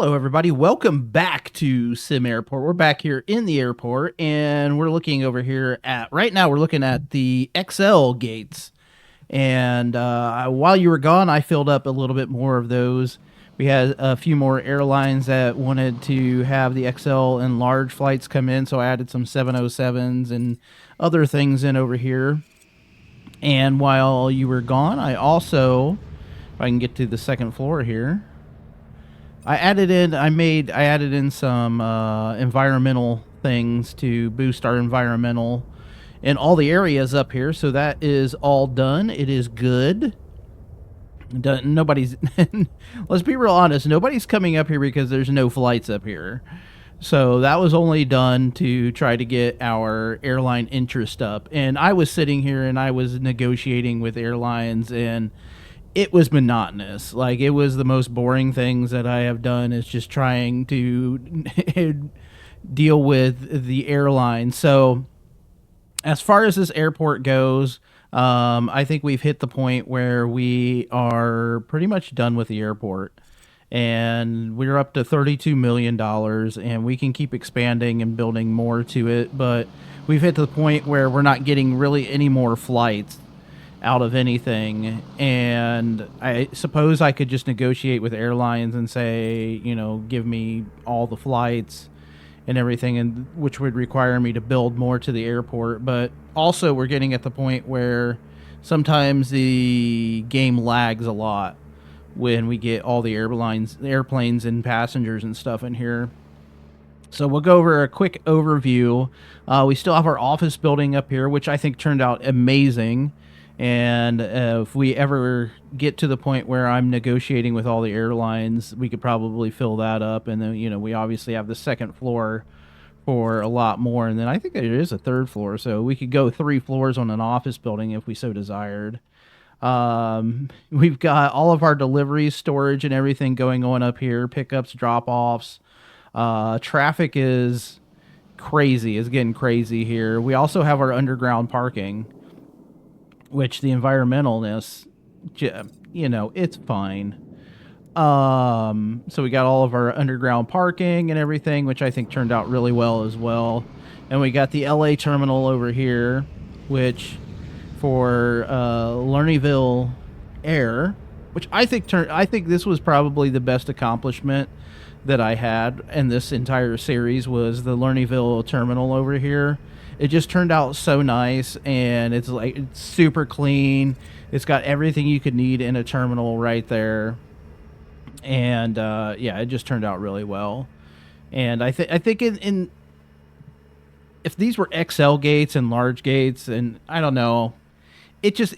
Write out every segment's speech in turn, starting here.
Hello, everybody. Welcome back to SimAirport. We're back here in the airport, and we're looking over here at, right now, we're looking at the XL gates. And while you were gone, I filled up a little bit more of those. We had a few more airlines that wanted to have the XL and large flights come in, so I added some 707s and other things in over here. And while you were gone, I also, if I can get to the second floor here, I added in some environmental things to boost our environmental in all the areas up here. So that is all done. It is good. Nobody's let's be real honest, nobody's coming up here because there's no flights up here. So that was only done to try to get our airline interest up. And I was sitting here and I was negotiating with airlines, and it was monotonous. Like, it was the most boring things that I have done, is just trying to deal with the airline. So as far as this airport goes, I think we've hit the point where we are pretty much done with the airport. And we're up to $32 million, and we can keep expanding and building more to it. But we've hit the point where we're not getting really any more flights out of anything. And I suppose I could just negotiate with airlines and say, give me all the flights and everything, and which would require me to build more to the airport. But also, we're getting at the point where sometimes the game lags a lot when we get all the airplanes and passengers and stuff in here. So we'll go over a quick overview. We still have our office building up here, which I think turned out amazing. And if we ever get to the point where I'm negotiating with all the airlines, we could probably fill that up. And then, we obviously have the second floor for a lot more. And then I think there is a third floor. So we could go 3 floors on an office building if we so desired. We've got all of our deliveries, storage, and everything going on up here. Pickups, drop-offs. Traffic is crazy. It's getting crazy here. We also have our underground parking, which the environmentalness, it's fine. So we got all of our underground parking and everything, which I think turned out really well as well. And we got the LA terminal over here, which for Lernyville Air, which I think this was probably the best accomplishment that I had in this entire series, was the Lernyville terminal over here. It just turned out so nice, and it's super clean. It's got everything you could need in a terminal right there. And it just turned out really well. And I think in if these were XL gates and large gates, and I don't know, it's just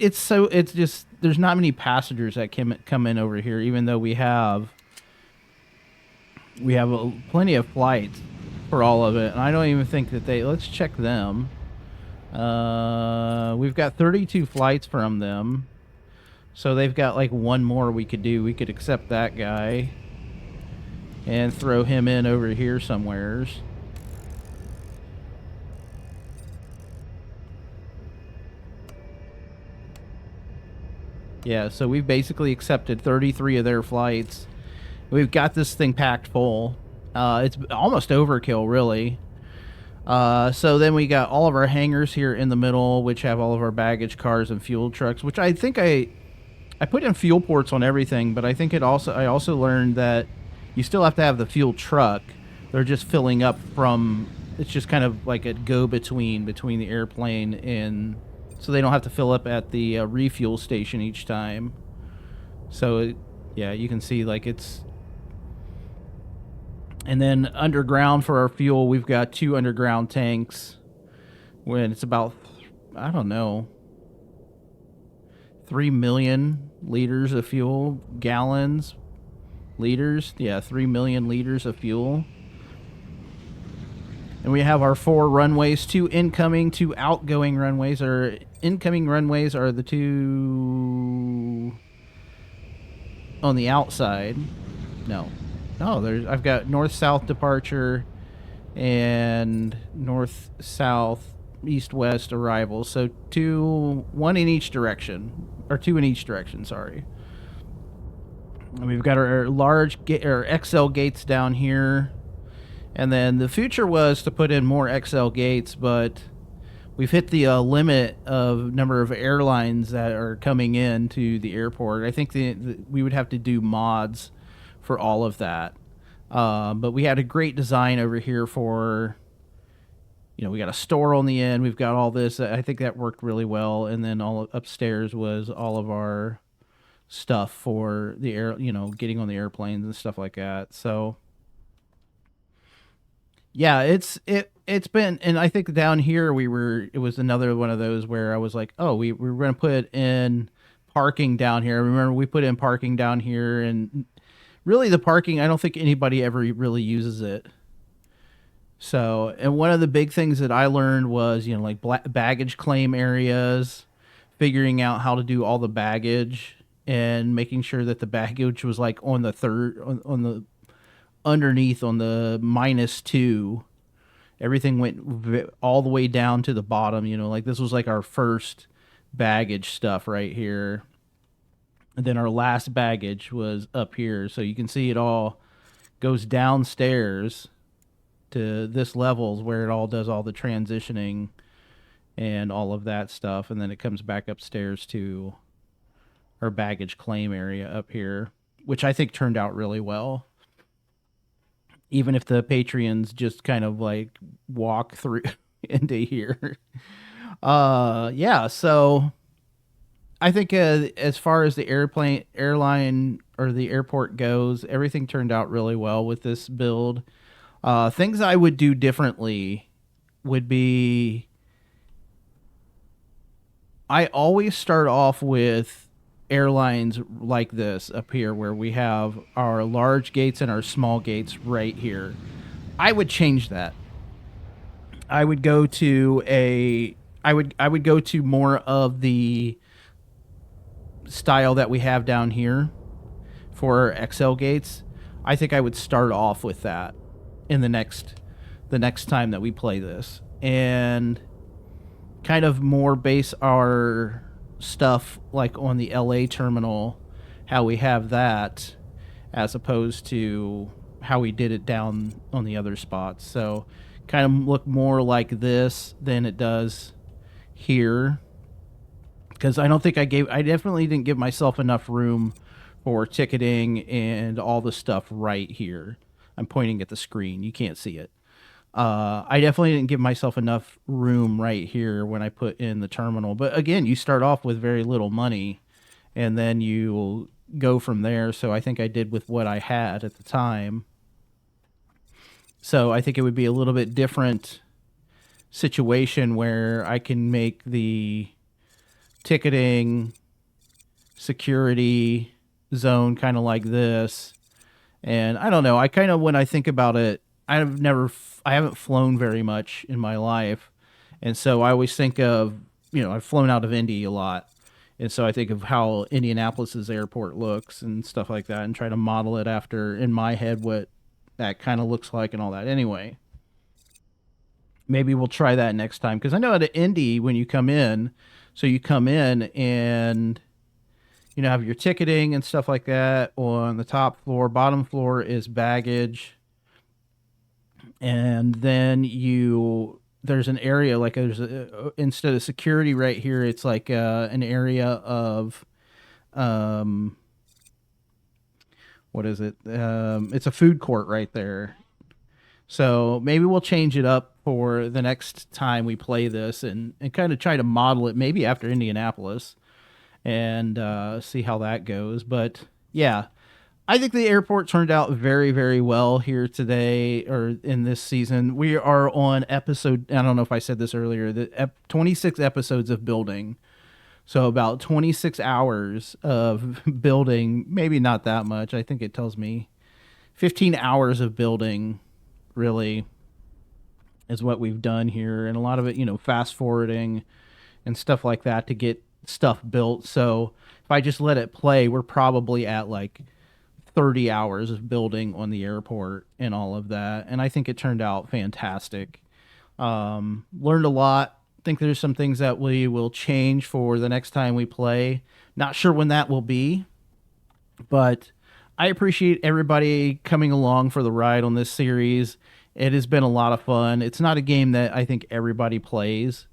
there's not many passengers that come in over here, even though we have plenty of flights for all of it. And I don't even think that let's check them. We've got 32 flights from them, so they've got like one more we could do. We could accept that guy and throw him in over here somewheres. Yeah, so we've basically accepted 33 of their flights. We've got this thing packed full. It's almost overkill, really. So then we got all of our hangars here in the middle, which have all of our baggage cars and fuel trucks, which I think I put in fuel ports on everything, but I think I also learned that you still have to have the fuel truck. They're just filling up from, it's just kind of like a go-between between the airplane, and so they don't have to fill up at the refuel station each time. So you can see like it's. And then underground for our fuel, we've got 2 underground tanks. When it's about, I don't know, 3 million liters of fuel, gallons, liters. Yeah, 3 million liters of fuel. And we have our 4 runways, 2 incoming, 2 outgoing runways. Our incoming runways are the 2 on the outside. No, I've got north-south departure and north-south, east-west arrivals. So 2 in each direction, sorry. And we've got our our XL gates down here. And then the future was to put in more XL gates, but we've hit the limit of number of airlines that are coming in to the airport. I think we would have to do mods for all of that. But we had a great design over here for, we got a store on the end. We've got all this. I think that worked really well. And then all upstairs was all of our stuff for the getting on the airplanes and stuff like that. So yeah, it's been, and I think down here it was another one of those where I was like, oh, we were going to put in parking down here. I remember we put in parking down here, and really the parking, I don't think anybody ever really uses it. So, and one of the big things that I learned was, like baggage claim areas, figuring out how to do all the baggage and making sure that the baggage was like on the third, on the underneath on the -2. Everything went all the way down to the bottom, like this was like our first baggage stuff right here. And then our last baggage was up here. So you can see it all goes downstairs to this levels where it all does all the transitioning and all of that stuff. And then it comes back upstairs to our baggage claim area up here, which I think turned out really well. Even if the Patreons just kind of like walk through into here. Yeah, so I think as far as the airline or the airport goes, everything turned out really well with this build. Things I would do differently would be, I always start off with airlines like this up here where we have our large gates and our small gates right here. I would change that. I would go to I would go to more of the style that we have down here for XL gates. I think I would start off with that in the next time that we play this, and kind of more base our stuff like on the LA terminal, how we have that, as opposed to how we did it down on the other spots. So kind of look more like this than it does here, because I definitely didn't give myself enough room for ticketing and all the stuff right here. I'm pointing at the screen, you can't see it. I definitely didn't give myself enough room right here when I put in the terminal. But again, you start off with very little money, and then you go from there. So I think I did with what I had at the time. So I think it would be a little bit different situation where I can make the ticketing security zone kind of like this. And I don't know, I kind of, when I think about it, I haven't flown very much in my life. And so I always think of, I've flown out of Indy a lot. And so I think of how Indianapolis's airport looks and stuff like that, and try to model it after, in my head, what that kind of looks like and all that. Anyway, maybe we'll try that next time. Because I know at Indy, when you come in, so you come in and, have your ticketing and stuff like that on the top floor. Bottom floor is baggage. And then there's an area, like instead of security right here, it's like an area of, what is it? It's a food court right there. So maybe we'll change it up for the next time we play this, and kind of try to model it maybe after Indianapolis, and see how that goes. But yeah, I think the airport turned out very, very well here today, or in this season. We are on episode, I don't know if I said this earlier, 26 episodes of building. So about 26 hours of building, maybe not that much. I think it tells me 15 hours of building, really, is what we've done here. And a lot of it, fast forwarding and stuff like that to get stuff built. So if I just let it play, we're probably at like 30 hours of building on the airport and all of that. And I think it turned out fantastic. Learned a lot. Think there's some things that we will change for the next time we play. Not sure when that will be, but I appreciate everybody coming along for the ride on this series. It has been a lot of fun. It's not a game that I think everybody plays,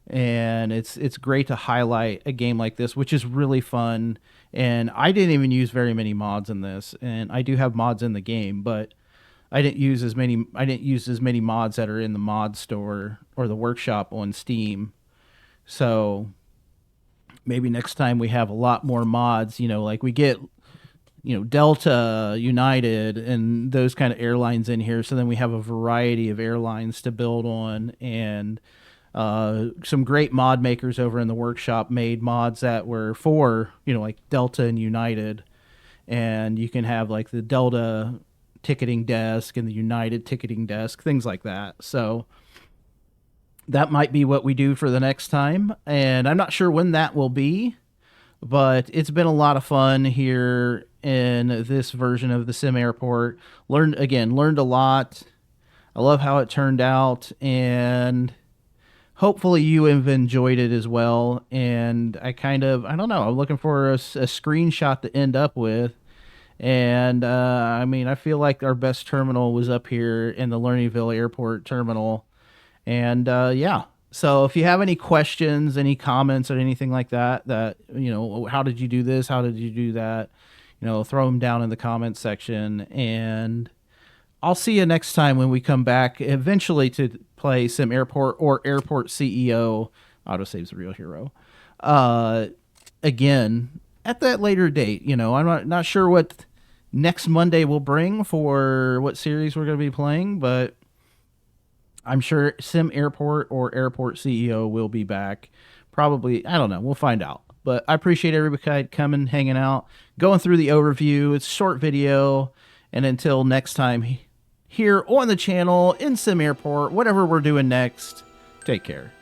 and it's great to highlight a game like this, which is really fun. And I didn't even use very many mods in this, and I do have mods in the game, but I didn't use as many. I didn't use as many mods that are in the mod store or the workshop on Steam. So maybe next time we have a lot more mods. Like we get Delta, United, and those kind of airlines in here. So then we have a variety of airlines to build on, and some great mod makers over in the workshop made mods that were for like Delta and United, and you can have like the Delta ticketing desk and the United ticketing desk, things like that. So that might be what we do for the next time, and I'm not sure when that will be, but it's been a lot of fun here in this version of the SimAirport. Learned a lot. I love how it turned out, and hopefully you have enjoyed it as well. And I don't know, I'm looking for a screenshot to end up with. And I feel like our best terminal was up here in the Learningville Airport terminal. And yeah, so if you have any questions, any comments, or anything like that, how did you do this? How did you do that? Throw them down in the comments section. And I'll see you next time when we come back eventually to play SimAirport or Airport CEO. Autosave's a real hero. Again, at that later date. I'm not sure what next Monday will bring for what series we're going to be playing, but I'm sure SimAirport or Airport CEO will be back. Probably, I don't know. We'll find out. But I appreciate everybody coming, hanging out, going through the overview. It's a short video. And until next time, here on the channel, in SimAirport, whatever we're doing next, take care.